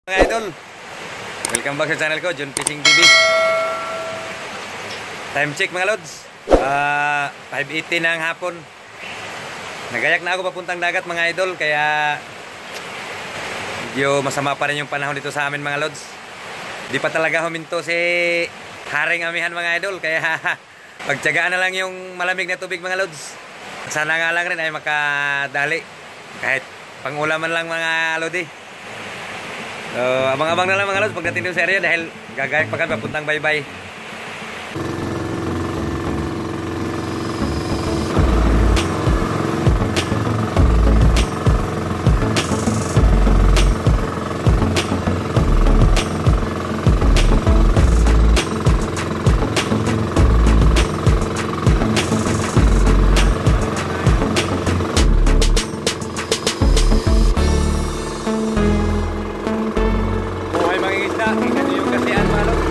Mga idol, welcome back sa channel ko, John Fishing TV. Time check mga lods, 5:80 na ang hapon. Nagayak na ako papuntang dagat mga idol, kaya medyo masama pa rin yung panahon dito sa amin mga lods. Di pa talaga huminto si Haring Amihan mga idol, kaya pagtyagaan na lang yung malamig na tubig mga lods. Sana nga lang rin ay makadali kahit pangulaman lang mga lodi. So, abang-abang na lang mga lods pagdating dito sa area dahil gagayak pa kami papuntang Baybay. Tingnan niyo yung kasihan mga lods.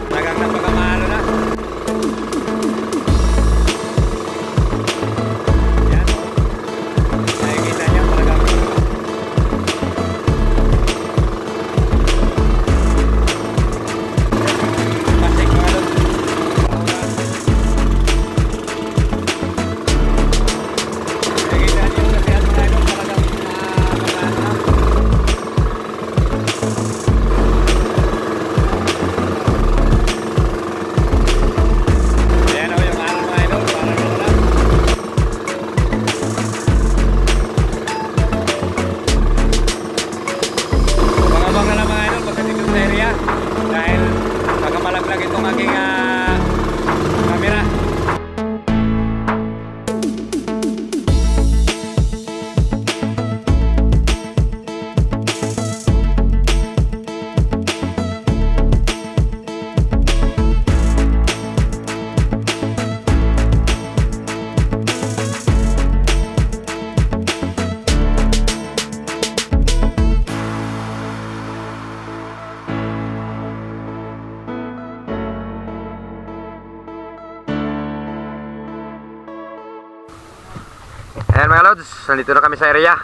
Talagang napakamahalo na. Yan o. Nakikita niyo talagang pasik mga lods. Nakikita niyo yung kasihan mga lods. Talagang napakamahalo na. Dahil baka malaglag itong aking camera. Ayan mga lods, nandito na kami sa area.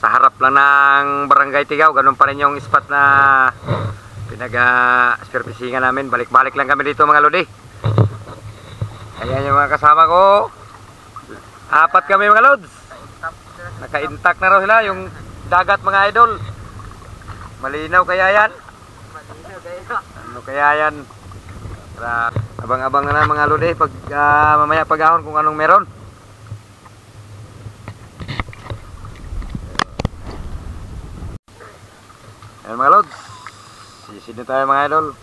Sa harap lang ng Barangay Tigaw. Ganun pa rin yung spot na pinag-spearfishingan namin. Balik-balik lang kami dito mga lodi. Ayan yung mga kasama ko. 4 kami mga lods. Naka-intact na raw sila yung dagat mga idol. Malinaw kaya yan? Ano kaya yan? Abang-abang na mga lodi pag mamaya pag-ahon kung anong meron. Ayan mga lods, sisid na tayo mga idol.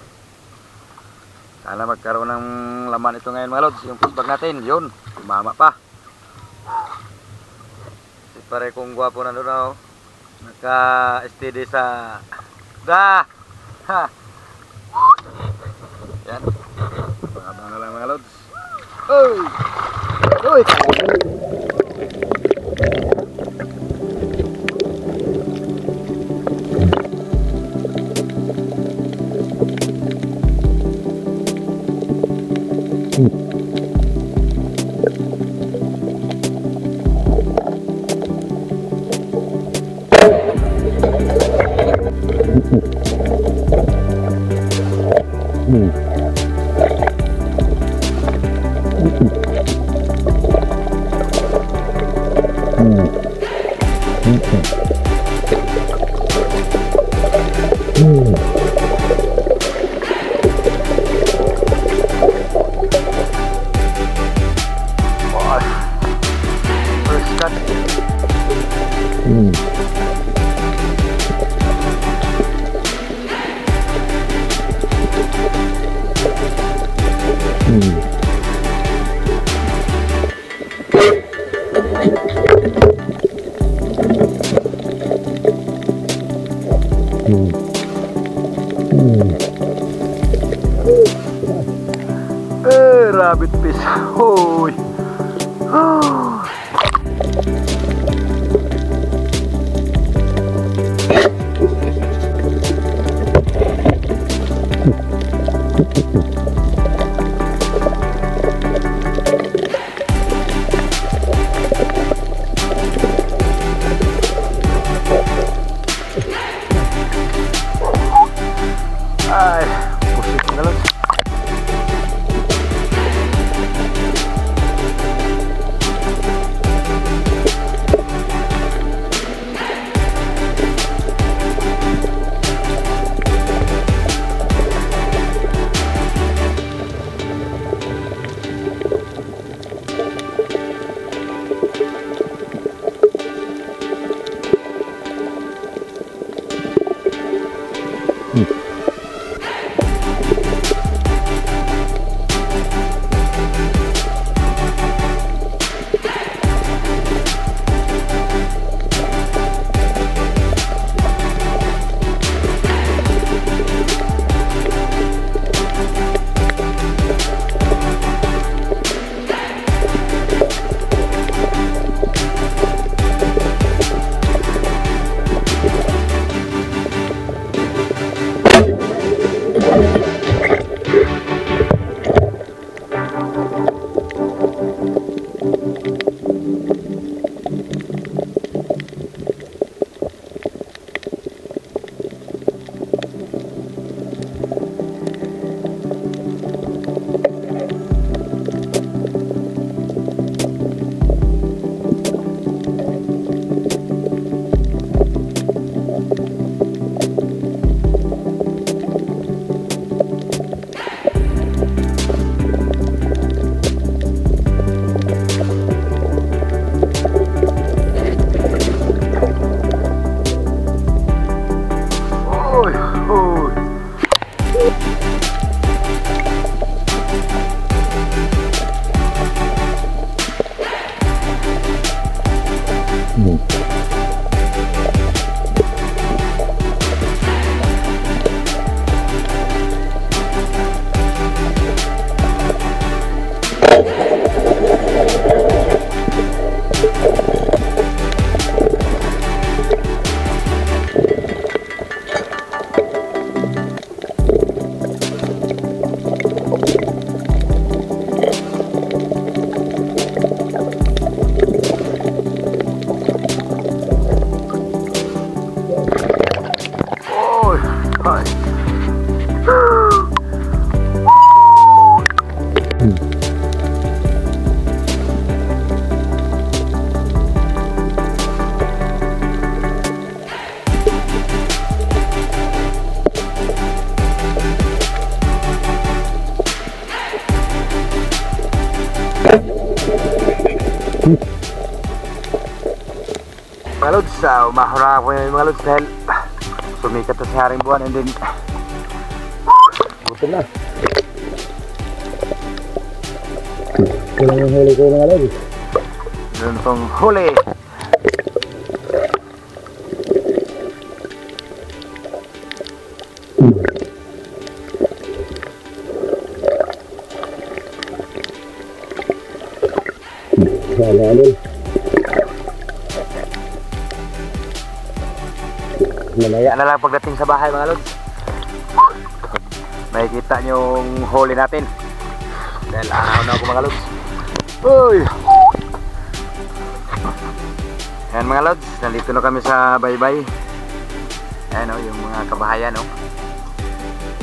Sana magkaroon ng laman ito ngayon mga lods. Yung pushback natin, yun, mama pa. Si pare kong gwapo na doon ako. Naka-steady sa ha. Yan, abang na lang mga lods. Uy! Uy! Rabbit fish. Hoy. Ay, pusing na lang. Mga lods, umahura ko yung mga lods dahil sumikat na si Haring Buwan and then gutom na. Kulang yung huli ko mga lods. Doon pong huli. Mamaya na lang pagdating sa bahay mga lods. Makikita nyo yung huli natin. Dahil araw na ako mga lods. Uy! Ayan mga lods, nandito na kami sa baybay. Ayan o, yung mga kabahayan o.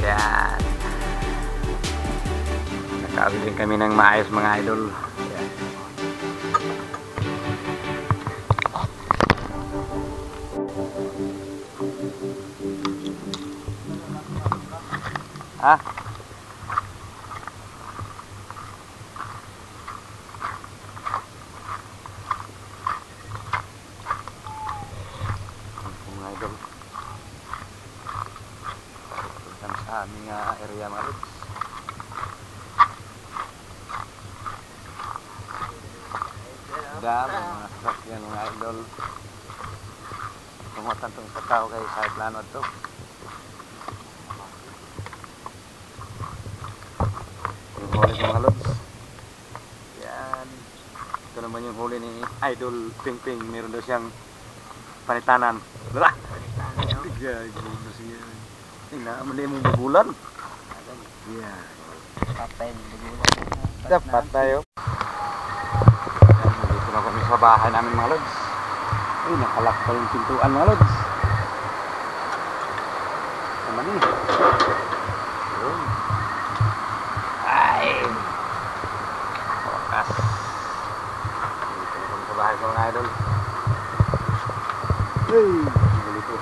Ayan. Nakabiling kami ng maayos mga idol. Ha? Mga idol. Sa aming area mga lods. dam, mga sasakyan mga idol. Tungatan itong sa tao kay sa plano ito. Yung huli ko mga lods. Yan. Ito naman yung huli ni Idol Ping Ping. Meron daw siyang panitanan. Wala! Inaaman na yung bubulan. Yan. Dapat tayo. Dito na kami sa bahay namin mga lods. Ay, nakalak pa yung pintuan mga lods. Naman eh. Ay. Wakas. Dito na kami sa bahay ko mga idol. Ay. Dito.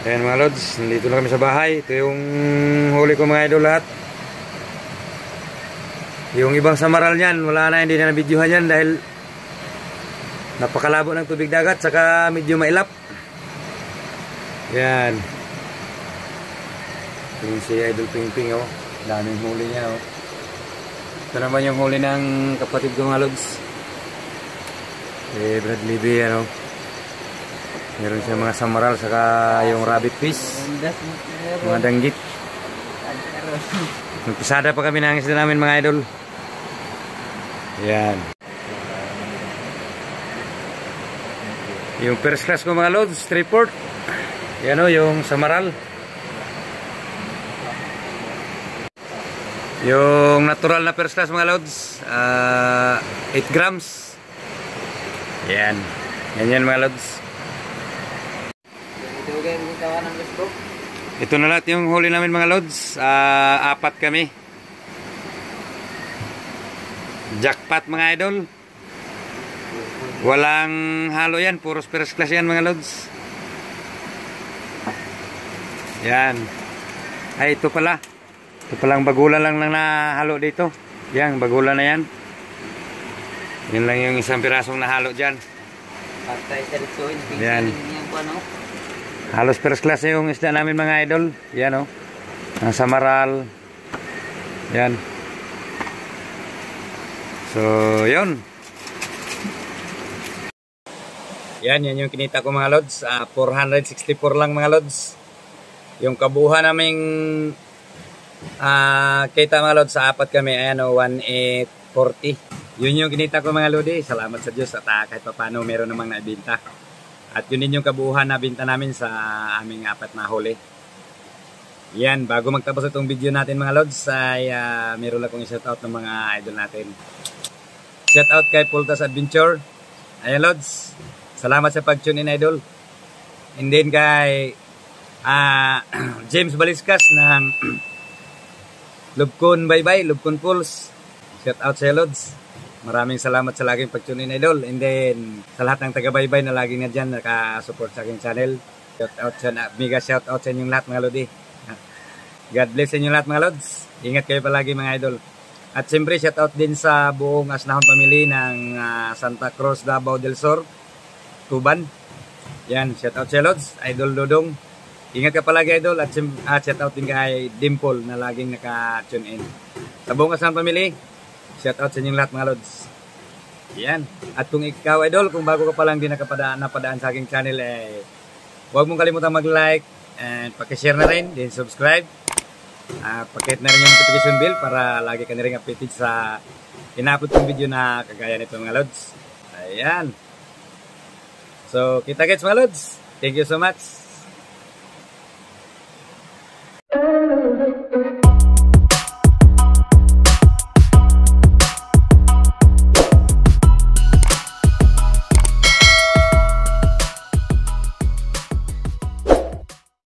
Ayan mga lods, nandito na kami sa bahay. Ito yung huli ko mga idol lahat. Yung ibang samaral niyan, wala na, hindi na nabidyohan yan dahil napakalabo ng tubig dagat, saka medyo mailap. Yan. Yung si Idol Ping Ping, oh. Daming huli niya, oh. Ito naman yung huli ng kapatid ko mga lods. Bradley B, ano. Meron siya mga samaral saka yung rabbit fish, mga danggit. Magpisada pa kami ng isda namin mga idol. Yan. Yung first class ko mga lods, Triport. Yan o, yung samaral. Yung natural na first class mga lods, 8 grams. Yan. Yan mga lods. Ito na lahat yung huli namin mga lods. 4 kami. Jackpot mga idol. Walang halo yan, puros first class yan mga lods. Yan. Ay ito pala. Ito palang bagulan lang nahalo dito. Yan, bagulan na yan. Yan lang yung isang pirasong nahalo dyan. Yan. Halos first class yung isda namin mga idol. Yan o. Ang samaral. Yan. So, yun. Yan yung kinita ko mga lods. 464 lang mga lods. Yung kabuhan naming kita mga lods sa 4 kami. Ayan o, 1,840. Yun yung kinita ko mga lodi. Salamat sa Diyos at kahit pa paano meron namang naibinta. At yun din yung kabuuhan na binta namin sa aming 4 na huli. Yan, bago magtapos itong video natin mga lods, ay meron lang akong shoutout ng mga idol natin. Shoutout kay Pultas Adventure. Ayan lods, salamat sa pag-tune in idol. And then kay James Baliscas ng Lubkon Bye Bye, Lubkon Pools. Shoutout sa lods. Maraming salamat sa laging pag-tune in idol. And then sa lahat ng taga-baybay na laging na dyan nakasupport sa aking channel. Mega shout out sa inyong lahat mga lodi. God bless sa inyong lahat mga lods. Ingat kayo palagi mga idol. At siyempre shout out din sa buong Asnahon family ng Santa Cruz, Davao del Sur, Tuban. Yan, shout out sa lods. Idol Dodong. Ingat ka palagi idol. At shout out din kay Dimple na laging naka-tune in. Sa buong Asnahon family, shout out sa inyong lahat mga lods. Yan. At kung ikaw idol, kung bago ka pa lang din napadaan sa aking channel, huwag mong kalimutan mag-like and pakishare na rin, then subscribe. Pakihit na rin yung notification bell para lagi ka na rin updated sa ina-upload kong video na kagaya nito mga lods. Ayan. So, kita-kits mga lods. Thank you so much.